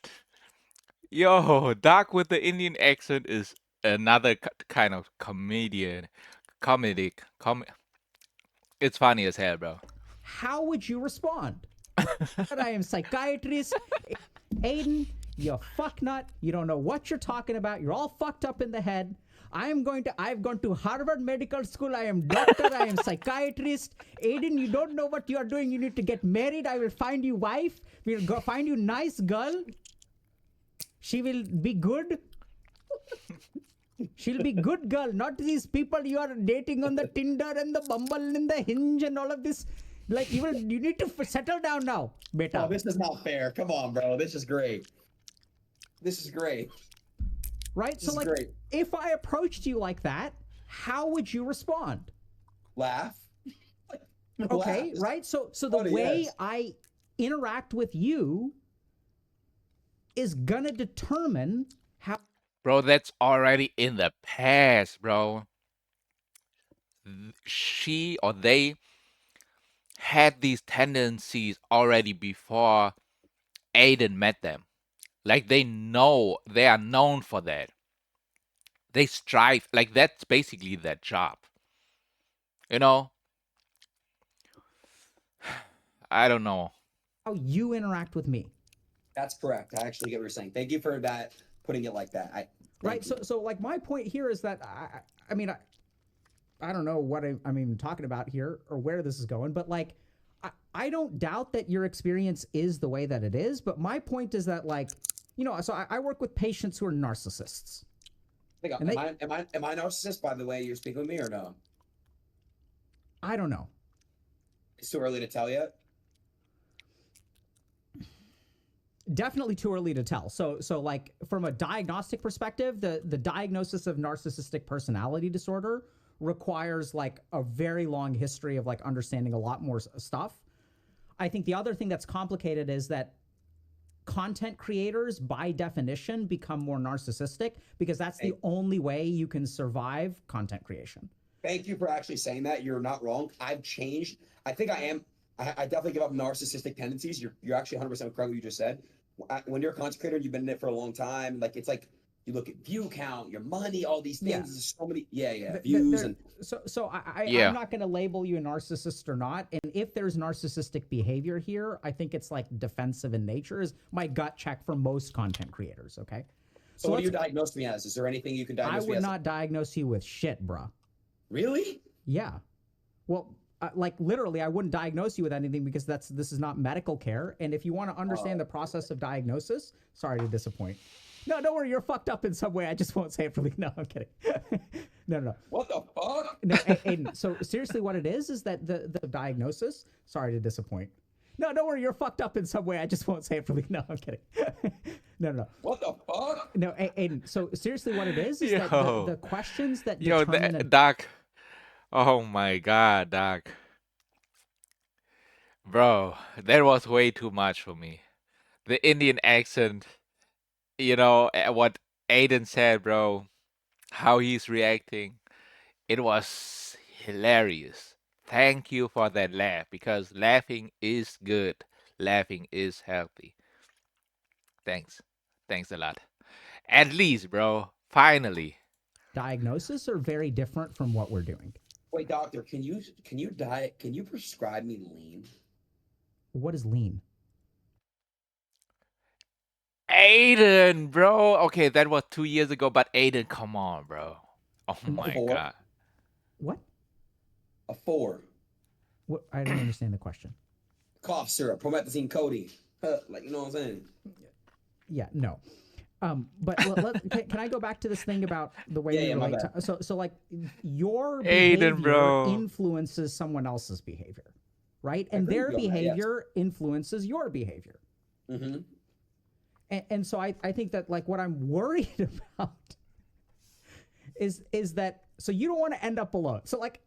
Yo, Doc with the Indian accent is another kind of comedic. It's funny as hell, bro. how would you respond? I am psychiatrist. Aiden, you fucknut. You don't know what you're talking about. You're all fucked up in the head. I've gone to Harvard Medical School. I am doctor. I am psychiatrist. Aiden, you don't know what you are doing. You need to get married. I will find you wife. We'll go find you nice girl. She will be good. She'll be good girl, not these people you are dating on the Tinder and the Bumble and the Hinge and all of this. Like you need to settle down now, beta. Oh, this is not fair. Come on, bro. This is great. This is great. Right? This So is like great. if I approached you like that, how would you respond? Laugh. Okay, Laugh. right? So the Oh, way yes. I interact with you is gonna determine how. Bro, that's already in the past, bro. She or they had these tendencies already before Aiden met them. Like they are known for that. They strive, like that's basically their job. You know? I don't know. you interact with me. That's correct. I actually get what you're saying. Thank you for that, putting it like that. Right? So like my point here is that I mean I don't know what I'm even talking about here or where this is going, but like I don't doubt that your experience is the way that it is, but my point is that like, so I work with patients who are narcissists. Am I narcissist, by the way, you're speaking with me or no? I don't know. It's too early to tell yet. Definitely too early to tell. So like from a diagnostic perspective, the diagnosis of narcissistic personality disorder requires like a very long history of like understanding a lot more stuff. I think the other thing that's complicated is that content creators by definition become more narcissistic because that's the only way you can survive content creation. Thank you for actually saying that. You're not wrong. I've changed. I think I am. I definitely give up narcissistic tendencies. You're actually 100% correct what you just said. when you're a content creator, you've been in it for a long time. Like it's like you look at view count, your money, all these things. Yeah. There's so many, views and I'm Yeah. not going to label you a narcissist or not. And if there's narcissistic behavior here, I think it's like defensive in nature is my gut check for most content creators. Okay. So what do you diagnose me as? Is there anything you can I diagnose me would as? not diagnose you with shit, bruh. Really? Yeah. Well, like literally, I wouldn't diagnose you with anything because this is not medical care. And if you want to understand the process of diagnosis, sorry to disappoint. No, don't worry, you're fucked up in some way. I just won't say it for no, I'm kidding. No. What the fuck? No, Aiden, so seriously, what it is that the diagnosis, sorry to disappoint. No, don't worry, you're fucked up in some way. I just won't say it for no, I'm kidding. No. What the fuck? No, Aiden, so seriously, what it is that Yo. the questions that Yo, determine Doc. Oh my God, Doc. Bro, that was way too much for me. The Indian accent, what Aiden said, bro, how he's reacting, it was hilarious. Thank you for that laugh because laughing is good. Laughing is healthy. Thanks. Thanks a lot. At least, bro, finally. diagnosis are very different from what we're doing. Wait, doctor, can you prescribe me lean? What is lean? Aiden, bro. Okay, that was 2 years ago, but Aiden, come on, bro. Oh my Four. God. What? A 4. What? I don't understand the question. Cough syrup, promethazine codeine. Like, you know what I'm saying? Yeah, no. But can I go back to this thing about the way we my relate bad. to so like your Aiden, behavior bro. influences someone else's behavior, right? And agree their with you on that, yes. behavior influences your behavior. Mm-hmm. And so I think that like what I'm worried about is that so you don't want to end up alone. So like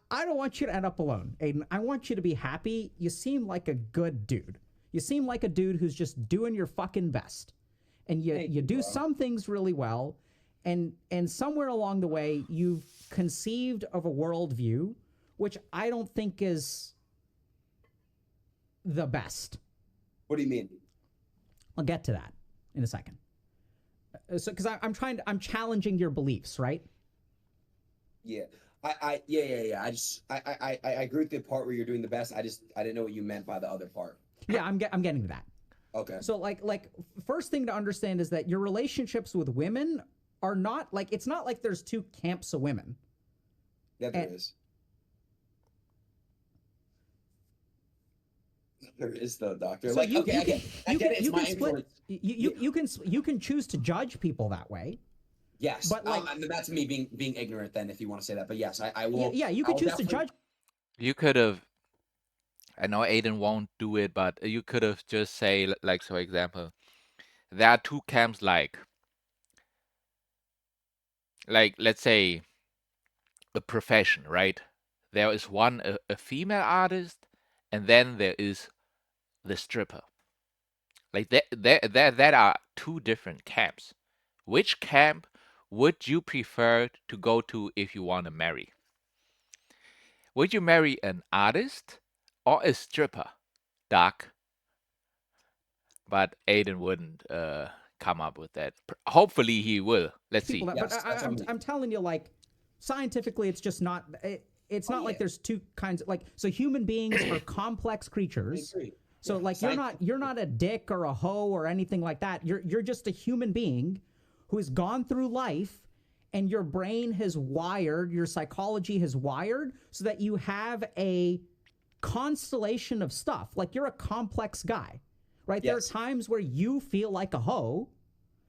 I don't want you to end up alone, Aiden. I want you to be happy. You seem like a good dude. You seem like a dude who's just doing your fucking best. And you do some things really well, and somewhere along the way you've conceived of a worldview which I don't think is the best. What do you mean? I'll get to that in a second. So because I'm challenging your beliefs, right? Yeah. I agree with the part where you're doing the best. I didn't know what you meant by the other part. Yeah, I'm getting to that. Okay. So like first thing to understand is that your relationships with women are not like it's not like there's two camps of women. Yeah, there is. There is though, doctor. So like, you, okay, I get it. It's my influence. You can choose to judge people that way. Yes, but like that's me being ignorant. Then, if you want to say that, but yes, I will. Yeah, you could choose to judge. You could have. I know Aiden won't do it, but you could have just say like, for example, there are two camps like let's say a profession, right? There is one a female artist, and then there is the stripper. Like that are two different camps. Which camp would you prefer to go to if you want to marry? Would you marry an artist or a stripper, Doc? But Aiden wouldn't come up with that. Hopefully he will. Let's see. But I'm telling you, like scientifically, it's just not. It's not like there's two kinds. Like so, human beings are complex creatures. So like you're not a dick or a hoe or anything like that. You're just a human being who has gone through life, and your brain has wired, your psychology has wired, so that you have a constellation of stuff. Like you're a complex guy, right? Yes. There are times where you feel like a hoe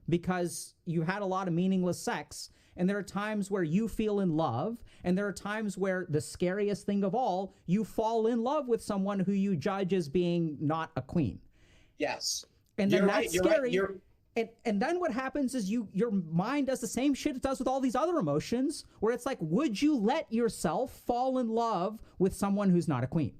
because you had a lot of meaningless sex. And there are times where you feel in love. And there are times where the scariest thing of all, you fall in love with someone who you judge as being not a queen. Yes. And then that's scary. And then what happens is your mind does the same shit it does with all these other emotions, where it's like, would you let yourself fall in love with someone who's not a queen?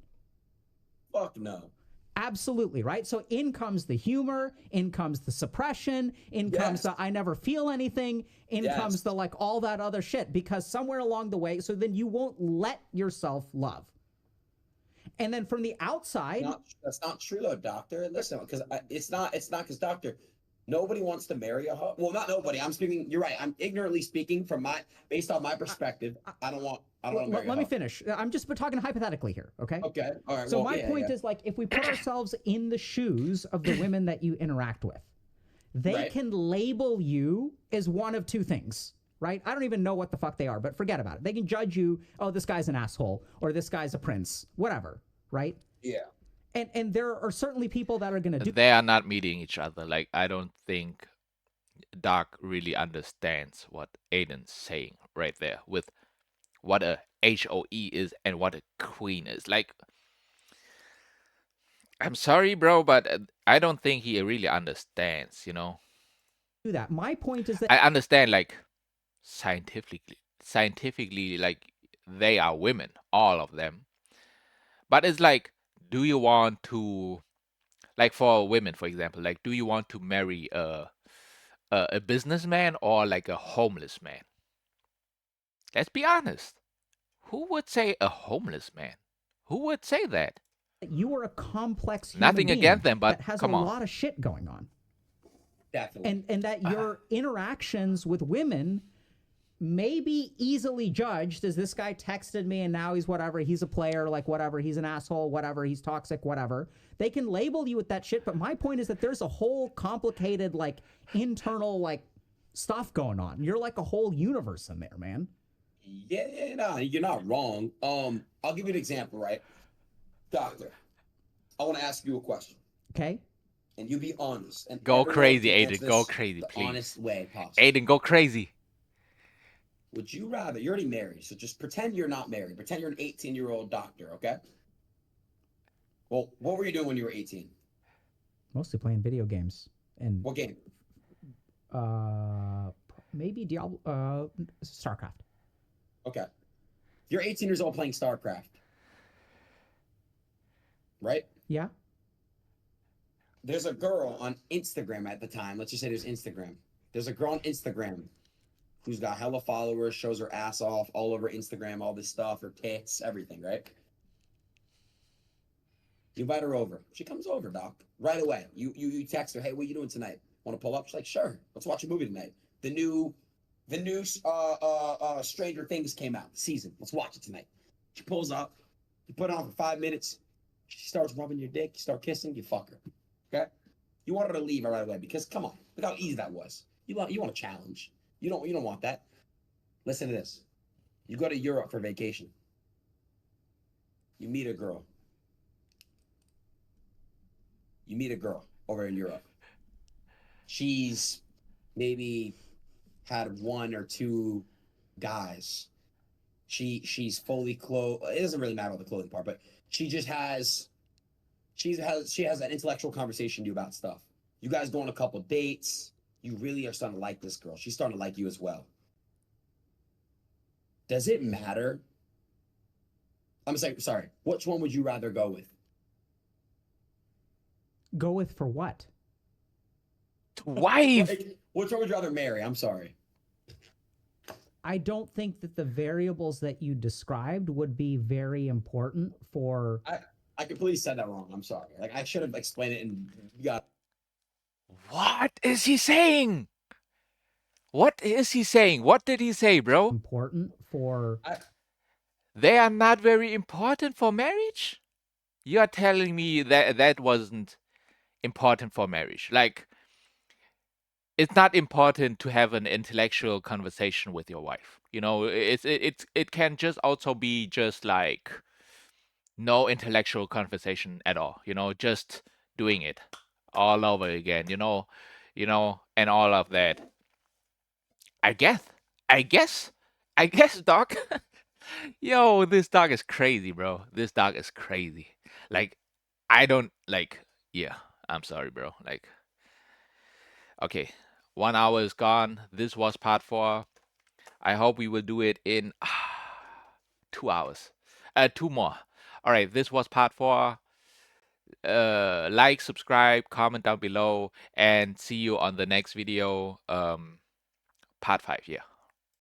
Fuck no. Absolutely, right? So in comes the humor, in comes the suppression, in comes the I never feel anything, in comes the like all that other shit, because somewhere along the way, so then you won't let yourself love. And then from the outside, That's not true though, doctor. Listen, because it's not because doctor, nobody wants to marry a hoe. Well, not nobody. I'm speaking. You're right. I'm ignorantly speaking from my based on my perspective. I don't want to marry a let me hoe. finish. I'm just talking hypothetically here, okay? Okay. All right. So Well, my yeah, point yeah. is, like, if we put ourselves in the shoes of the women that you interact with, they Right. can label you as one of two things, right? I don't even know what the fuck they are, but forget about it. They can judge you, oh, this guy's an asshole, or this guy's a prince, whatever, right? Yeah. And there are certainly people that are going to do. They are not meeting each other. Like, I don't think Doc really understands what Aiden's saying right there with what a HOE is and what a queen is. Like, I'm sorry, bro, but I don't think he really understands, you know? Do that. My point is that I understand, like, scientifically, like, they are women, all of them. But it's like, do you want to, like, for women, for example, like, do you want to marry a businessman or like a homeless man? Let's be honest. Who would say a homeless man? Who would say that? you are a complex human Nothing being against them, but that has a come on. lot of shit going on. Definitely. And that your interactions with women may be easily judged as this guy texted me and now he's whatever, he's a player, like whatever, he's an asshole, whatever, he's toxic, whatever. They can label you with that shit, but my point is that there's a whole complicated, like, internal, like, stuff going on. You're like a whole universe in there, man. Yeah, no, you're not wrong. I'll give you an example, right? Doctor, I want to ask you a question. Okay? And you be honest. And Go everyone crazy, can answer Aiden. Go this crazy, the please. honest way possible. Aiden, go crazy. Would you rather, you're already married, so just pretend you're not married. Pretend you're an 18-year-old doctor, okay? Well, what were you doing when you were 18? Mostly playing video games. And What game? maybe StarCraft. Okay. You're 18 years old playing StarCraft. Right? Yeah. There's a girl on Instagram at the time. Let's just say there's Instagram. There's a girl on Instagram who's got hella followers, shows her ass off all over Instagram, all this stuff, her tits, everything, right? You invite her over. She comes over, doc. Right away. You text her, hey, what are you doing tonight? Want to pull up? She's like, sure. Let's watch a movie tonight. The new Stranger Things came out, season. Let's watch it tonight. She pulls up. You put it on for 5 minutes. She starts rubbing your dick. You start kissing. You fuck her. Okay. You want her to leave right away because come on, look how easy that was. You want a challenge. You don't want that. Listen to this. You go to Europe for vacation. You meet a girl. You meet a girl over in Europe. She's maybe had one or two guys. She's fully clothed. It doesn't really matter about the clothing part, but she has an intellectual conversation to you about stuff. You guys go on a couple dates. You really are starting to like this girl. She's starting to like you as well. Does it matter? I'm saying, sorry. Which one would you rather go with? Go with for what? Wife. Which one would you rather marry? I'm sorry. I don't think that the variables that you described would be very important for. I completely said that wrong. I'm sorry. Like I should have explained it and got. What is he saying? What is he saying? What did he say, bro? Important for. They are not very important for marriage? You are telling me that that wasn't important for marriage. Like, it's not important to have an intellectual conversation with your wife. You know, it can just also be just like no intellectual conversation at all. You know, just doing it all over again. And all of that. I guess, I guess, I guess, Doc. Yo, this dog is crazy, bro. This dog is crazy. Like, I don't like. Yeah, I'm sorry, bro. Like, okay, 1 hour is gone. This was part 4. I hope we will do it in 2 hours. 2 more. All right, this was part 4. Like, subscribe, comment down below, and see you on the next video. Part 5. Yeah.